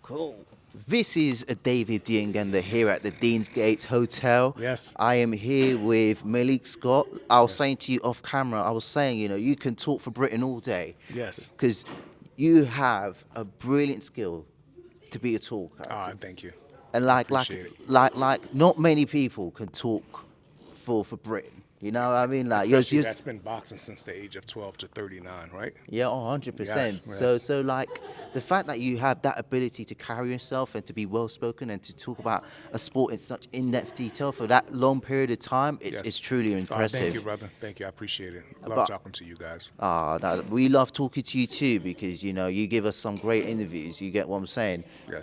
Cool. This is David Diengender here at the Deansgate Hotel. Yes. I am here with Malik Scott. I was Yes. saying to you off camera, I was saying, you can talk for Britain all day. Yes. Because you have a brilliant skill to be a talker. Thank you. And I like appreciate it. not many people can talk for Britain. You know what I mean? Like Especially that's been boxing since the age of 12 to 39, right? Yeah, 100%. Yes, So, yes. so like the fact that you have that ability to carry yourself and to be well spoken and to talk about a sport in such in-depth detail for that long period of time, it's Yes. it's truly impressive. Thank you, brother. Thank you. I appreciate it. Love But- talking to you guys. No, we love talking to you too because you give us some great interviews. You get what I'm saying? Yes.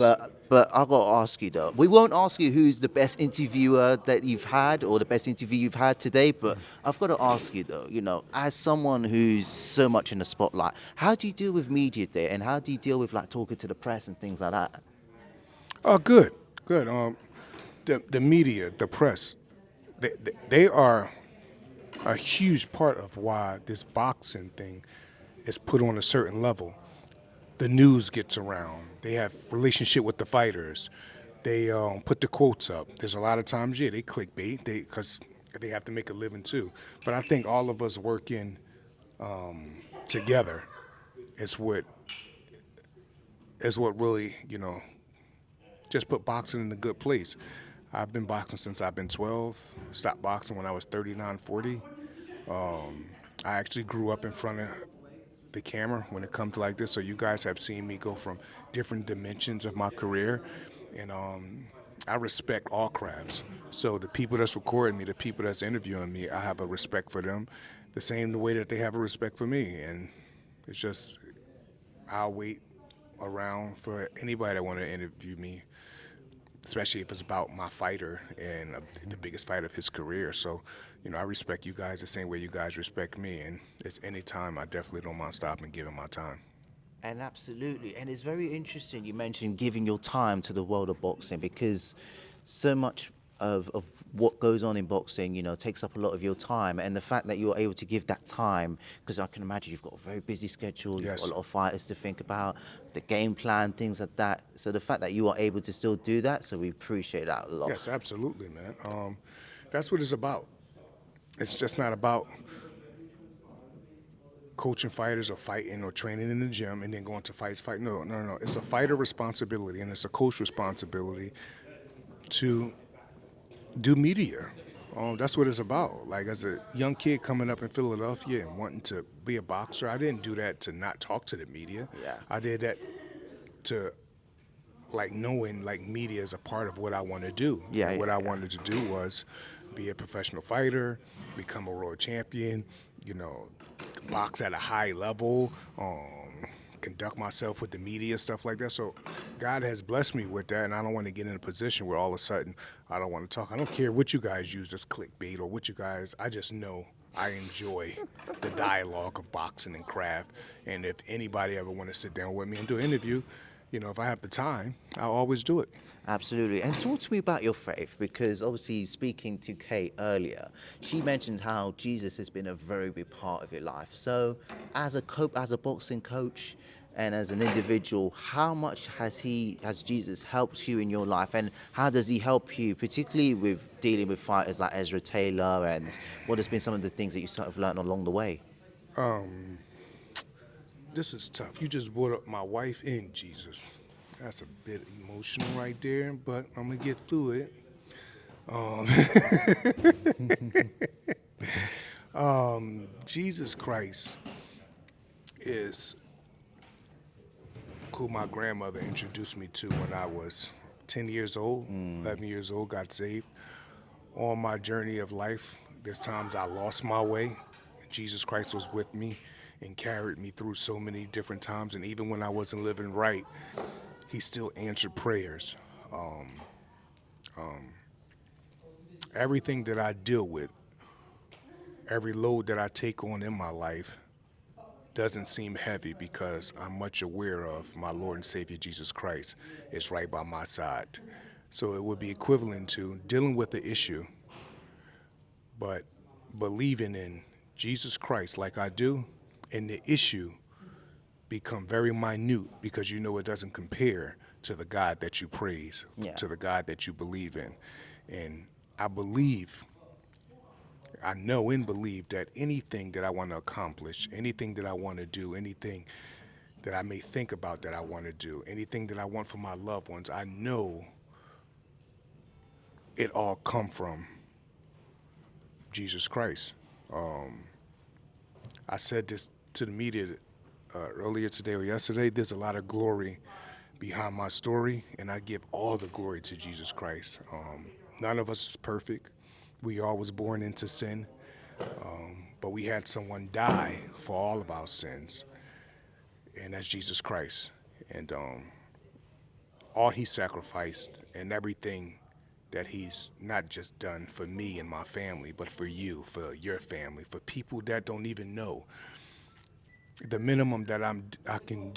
But I got to ask you though. We won't ask you who's the best interviewer that you've had or the best interview you've had today. But I've got to ask you though. As someone who's so much in the spotlight, how do you deal with media there, and how do you deal with like talking to the press and things like that? Oh, good, good. The media, the press, they are a huge part of why this boxing thing is put on a certain level. The news gets around. They have relationship with the fighters. They put the quotes up. There's a lot of times, they clickbait because they have to make a living too. But I think all of us working together is what really just put boxing in a good place. I've been boxing since I've been 12. Stopped boxing when I was 39, 40. I actually grew up in front of the camera when it comes to like this, so you guys have seen me go from different dimensions of my career, and I respect all crafts. So the people that's recording me, the people that's interviewing me, I have a respect for them, the same way that they have a respect for me, and it's just I'll wait around for anybody that want to interview me, especially if it's about my fighter and the biggest fight of his career. So, I respect you guys the same way you guys respect me, and it's any time I definitely don't mind stopping and giving my time. And absolutely, and it's very interesting you mentioned giving your time to the world of boxing because so much of what goes on in boxing, takes up a lot of your time, and the fact that you're able to give that time, because I can imagine you've got a very busy schedule, you've Yes. got a lot of fighters to think about, the game plan, things like that. So the fact that you are able to still do that, so we appreciate that a lot. Yes, absolutely, man. That's what it's about. It's just not about coaching fighters or fighting or training in the gym and then going to fight. No. It's a fighter responsibility and it's a coach responsibility to do media. That's what it's about. Like as a young kid coming up in Philadelphia and wanting to be a boxer, I didn't do that to not talk to the media. Yeah. I did that to knowing media is a part of what I want to do. Yeah, And what yeah, I yeah. wanted to do was be a professional fighter, become a world champion, box at a high level, conduct myself with the media, stuff like that. So God has blessed me with that, and I don't want to get in a position where all of a sudden I don't want to talk. I don't care what you guys use as clickbait or I just know I enjoy the dialogue of boxing and craft. And if anybody ever want to sit down with me and do an interview, if I have the time, I'll always do it. Absolutely. And talk to me about your faith, because obviously speaking to Kate earlier, she mentioned how Jesus has been a very big part of your life. So as a boxing coach and as an individual, how much has Jesus helped you in your life, and how does he help you, particularly with dealing with fighters like Ezra Taylor, and what has been some of the things that you sort of learned along the way? This is tough. You just brought up my wife and Jesus. That's a bit emotional right there, but I'm going to get through it. Jesus Christ is who my grandmother introduced me to when I was 10 years old, 11 years old, got saved. On my journey of life, there's times I lost my way. Jesus Christ was with me and carried me through so many different times. And even when I wasn't living right, he still answered prayers. Everything that I deal with, every load that I take on in my life doesn't seem heavy because I'm much aware of my Lord and Savior Jesus Christ is right by my side. So it would be equivalent to dealing with the issue, but believing in Jesus Christ like I do, and the issue become very minute because it doesn't compare to the God that you praise, to the God that you believe in. And I know and believe that anything that I want to accomplish, anything that I want to do, anything that I may think about that I want to do, anything that I want for my loved ones, I know it all come from Jesus Christ. I said this to the media earlier today or yesterday. There's a lot of glory behind my story, and I give all the glory to Jesus Christ. None of us is perfect. We all was born into sin, but we had someone die for all of our sins, and that's Jesus Christ. And all he sacrificed and everything that he's not just done for me and my family, but for you, for your family, for people that don't even know. The minimum that I can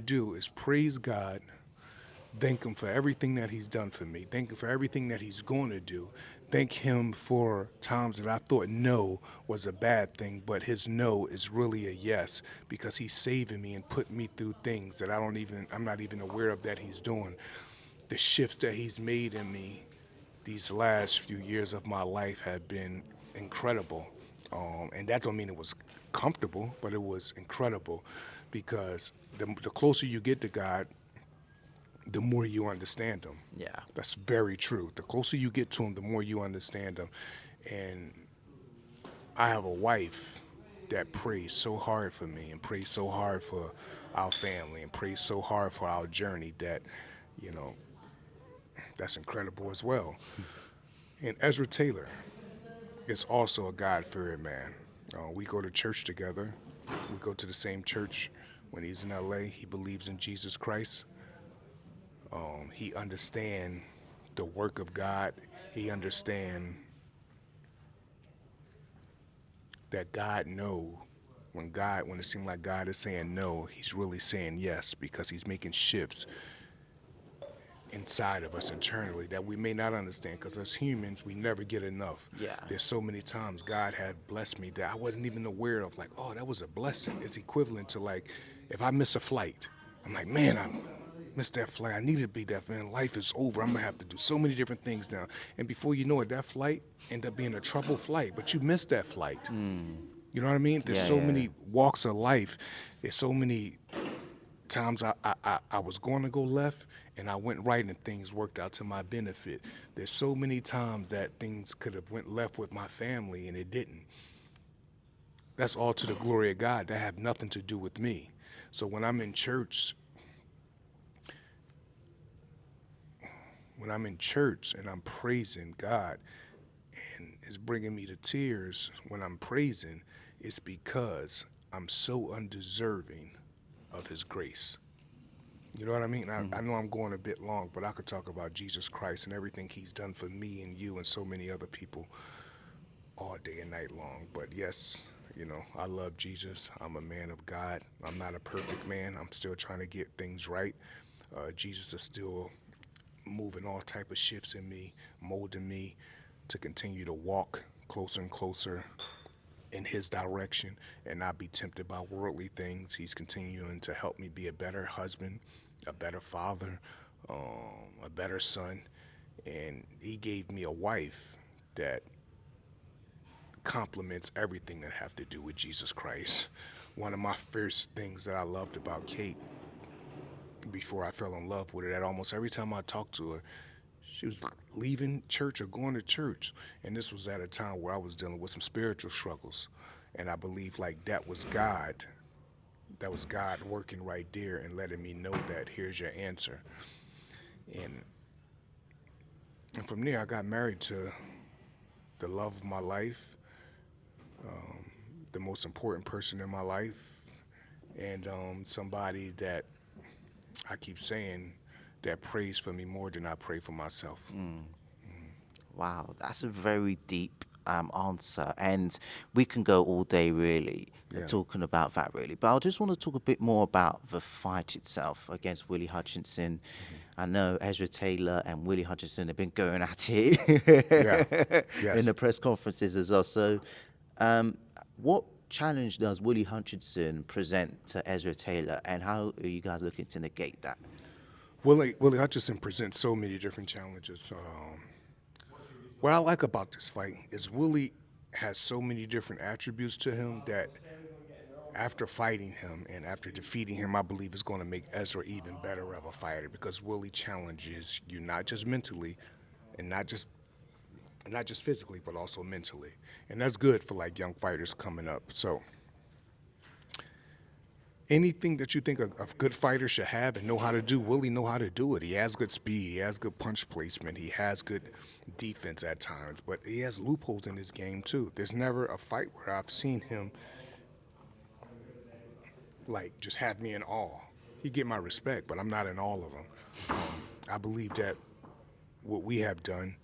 do is praise God, thank him for everything that he's done for me, thank him for everything that he's going to do, thank him for times that I thought no was a bad thing, but his no is really a yes, because he's saving me and putting me through things that I'm not even aware of that he's doing. The shifts that he's made in me these last few years of my life have been incredible. And that don't mean it was comfortable, but it was incredible, because the closer you get to God, the more you understand him. Yeah. That's very true. The closer you get to him, the more you understand him. And I have a wife that prays so hard for me and prays so hard for our family and prays so hard for our journey that, that's incredible as well. And Ezra Taylor is also a God-fearing man. We go to church together. We go to the same church. When he's in LA, he believes in Jesus Christ. He understands the work of God. He understands that God knows when it seems like God is saying no, he's really saying yes, because he's making shifts inside of us internally that we may not understand, because as humans, we never get enough. Yeah. There's so many times God had blessed me that I wasn't even aware of, like, oh, that was a blessing. It's equivalent to, like, if I miss a flight, I'm like, man, I missed that flight. I needed to be there, man. Life is over. I'm going to have to do so many different things now. And before you know it, that flight ended up being a troubled flight, but you missed that flight. You know what I mean? There's so many walks of life. There's so many times I was going to go left, and I went right, and things worked out to my benefit. There's so many times that things could have went left with my family, and it didn't. That's all to the glory of God. That have nothing to do with me. So when I'm in church, and I'm praising God, and it's bringing me to tears when I'm praising, it's because I'm so undeserving of his grace. You know what I mean? I know I'm going a bit long, but I could talk about Jesus Christ and everything he's done for me and you and so many other people all day and night long. But yes, I love Jesus. I'm a man of God. I'm not a perfect man. I'm still trying to get things right. Jesus is still moving all type of shifts in me, molding me to continue to walk closer and closer in his direction and not be tempted by worldly things. He's continuing to help me be a better husband, a better father, a better son. And he gave me a wife that complements everything that have to do with Jesus Christ. One of my first things that I loved about Kate before I fell in love with her, that almost every time I talked to her, she was leaving church or going to church. And this was at a time where I was dealing with some spiritual struggles. And I believe like that was God. That was God working right there and letting me know that here's your answer. And from there, I got married to the love of my life, the most important person in my life, and somebody that I keep saying that prays for me more than I pray for myself. Wow, that's a very deep answer, and we can go all day really talking about that really. But I just want to talk a bit more about the fight itself against Willie Hutchinson. I know Ezra Taylor and Willie Hutchinson have been going at it Yes. in the press conferences as well. So, what challenge does Willie Hutchinson present to Ezra Taylor, and how are you guys looking to negate that? Willie Hutchinson presents so many different challenges. What I like about this fight is Willie has so many different attributes to him that after fighting him and after defeating him, I believe it's going to make Ezra even better of a fighter, because Willie challenges you not just mentally and not just physically, but also mentally. And that's good for like young fighters coming up. So anything that you think a good fighter should have and know how to do, Willie know how to do it. He has good speed, he has good punch placement, he has good defense at times, but he has loopholes in his game too. There's never a fight where I've seen him like just have me in awe. He get my respect, but I'm not in all of them. I believe that what we have done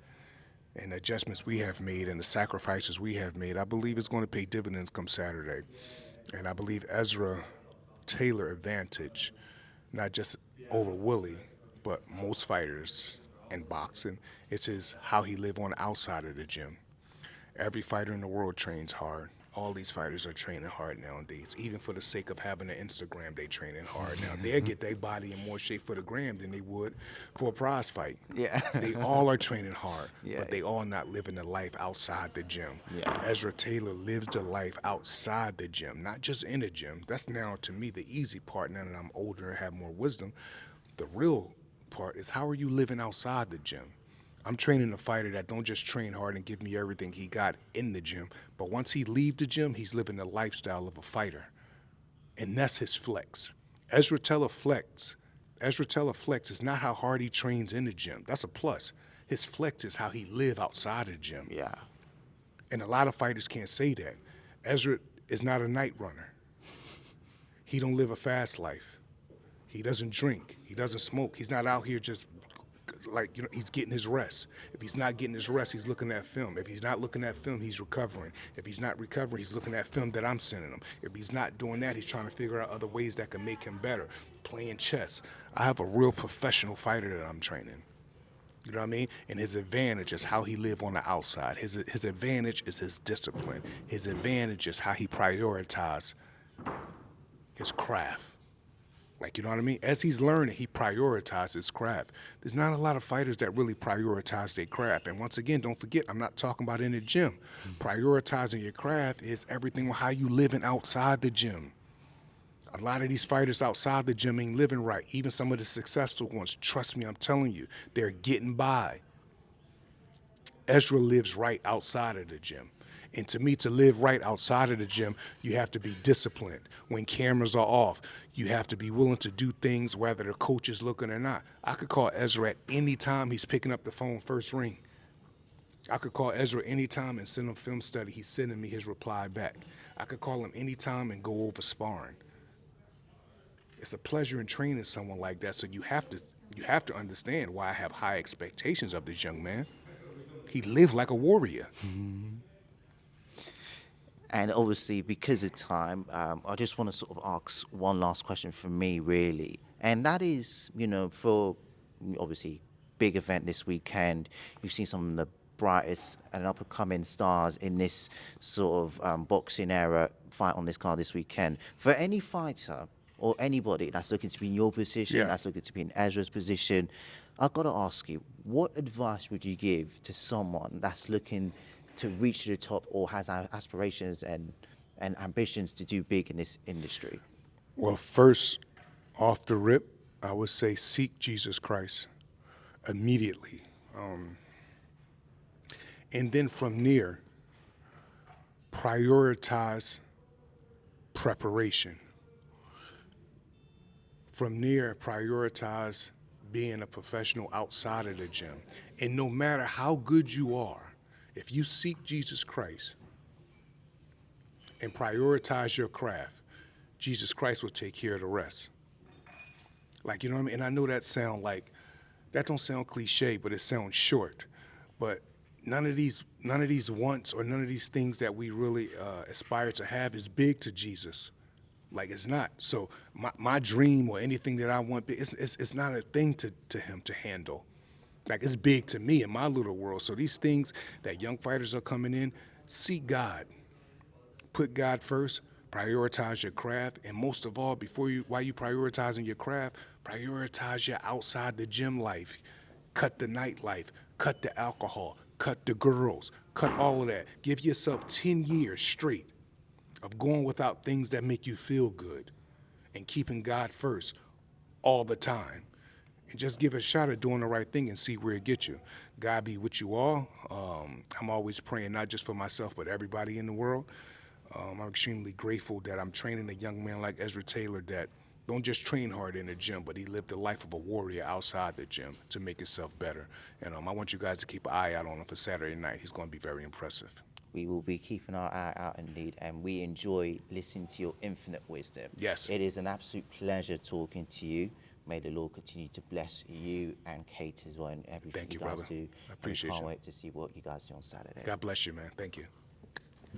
and the adjustments we have made and the sacrifices we have made, I believe it's going to pay dividends come Saturday. And I believe Ezra Taylor advantage, not just over Willie, but most fighters in boxing, it's how he live on the outside of the gym. Every fighter in the world trains hard. All these fighters are training hard nowadays. Even for the sake of having an Instagram, they training hard now. They'll get their body in more shape for the gram than they would for a prize fight. Yeah. They all are training hard, Yeah. but they all not living the life outside the gym. Yeah. Ezra Taylor lives the life outside the gym, not just in the gym. That's now, to me, the easy part now that I'm older and have more wisdom. The real part is, how are you living outside the gym? I'm training a fighter that don't just train hard and give me everything he got in the gym, but once he leave the gym, he's living the lifestyle of a fighter. And that's his flex. Ezra Taylor flex is not how hard he trains in the gym. That's a plus. His flex is how he live outside of the gym. Yeah. And a lot of fighters can't say that. Ezra is not a night runner. He don't live a fast life. He doesn't drink. He doesn't smoke. He's not out here just like, he's getting his rest. If he's not getting his rest, he's looking at film. If he's not looking at film, he's recovering. If he's not recovering, he's looking at film that I'm sending him. If he's not doing that, he's trying to figure out other ways that can make him better. Playing chess. I have a real professional fighter that I'm training. You know what I mean? And his advantage is how he live on the outside. His advantage is his discipline. His advantage is how he prioritize his craft. Like, you know what I mean? As he's learning, he prioritizes his craft. There's not a lot of fighters that really prioritize their craft. And once again, don't forget, I'm not talking about in the gym. Prioritizing your craft is everything on how you living outside the gym. A lot of these fighters outside the gym ain't living right. Even some of the successful ones, trust me, I'm telling you, they're getting by. Ezra lives right outside of the gym. And to me, to live right outside of the gym, you have to be disciplined. When cameras are off, you have to be willing to do things whether the coach is looking or not. I could call Ezra at any time he's picking up the phone first ring. I could call Ezra anytime and send him film study. He's sending me his reply back. I could call him anytime and go over sparring. It's a pleasure in training someone like that, so you have to understand why I have high expectations of this young man. He lived like a warrior. Mm-hmm. And obviously, because of time, I just want to sort of ask one last question from me, really. And that is, for obviously big event this weekend, you've seen some of the brightest and up-and-coming stars in this sort of boxing era fight on this card this weekend. For any fighter or anybody that's looking to be in your position, that's looking to be in Ezra's position, I've got to ask you, what advice would you give to someone that's looking to reach to the top or has aspirations and ambitions to do big in this industry? Well, first, off the rip, I would say seek Jesus Christ immediately. And then from there, prioritize preparation. From there, prioritize being a professional outside of the gym. And no matter how good you are, if you seek Jesus Christ and prioritize your craft, Jesus Christ will take care of the rest. Like, you know what I mean? And I know that don't sound cliche, but it sounds short. But none of these wants or none of these things that we really aspire to have is big to Jesus. Like, it's not. So my dream or anything that I want, it's not a thing to him to handle. Like, it's big to me in my little world. So these things that young fighters are coming in, seek God. put God first, prioritize your craft, and most of all, while you prioritizing your craft, prioritize your outside the gym life. Cut the nightlife, cut the alcohol, cut the girls, cut all of that. Give yourself 10 years straight of going without things that make you feel good and keeping God first all the time. And just give a shot at doing the right thing and see where it gets you. God be with you all. I'm always praying, not just for myself, but everybody in the world. I'm extremely grateful that I'm training a young man like Ezra Taylor that don't just train hard in the gym, but he lived the life of a warrior outside the gym to make himself better. And I want you guys to keep an eye out on him for Saturday night. He's going to be very impressive. We will be keeping our eye out indeed, and we enjoy listening to your infinite wisdom. Yes. It is an absolute pleasure talking to you. May the Lord continue to bless you and Kate as well and everything Thank you, guys brother. do. I appreciate and we can't you. wait to see what you guys do on Saturday. God bless you, man. Thank you.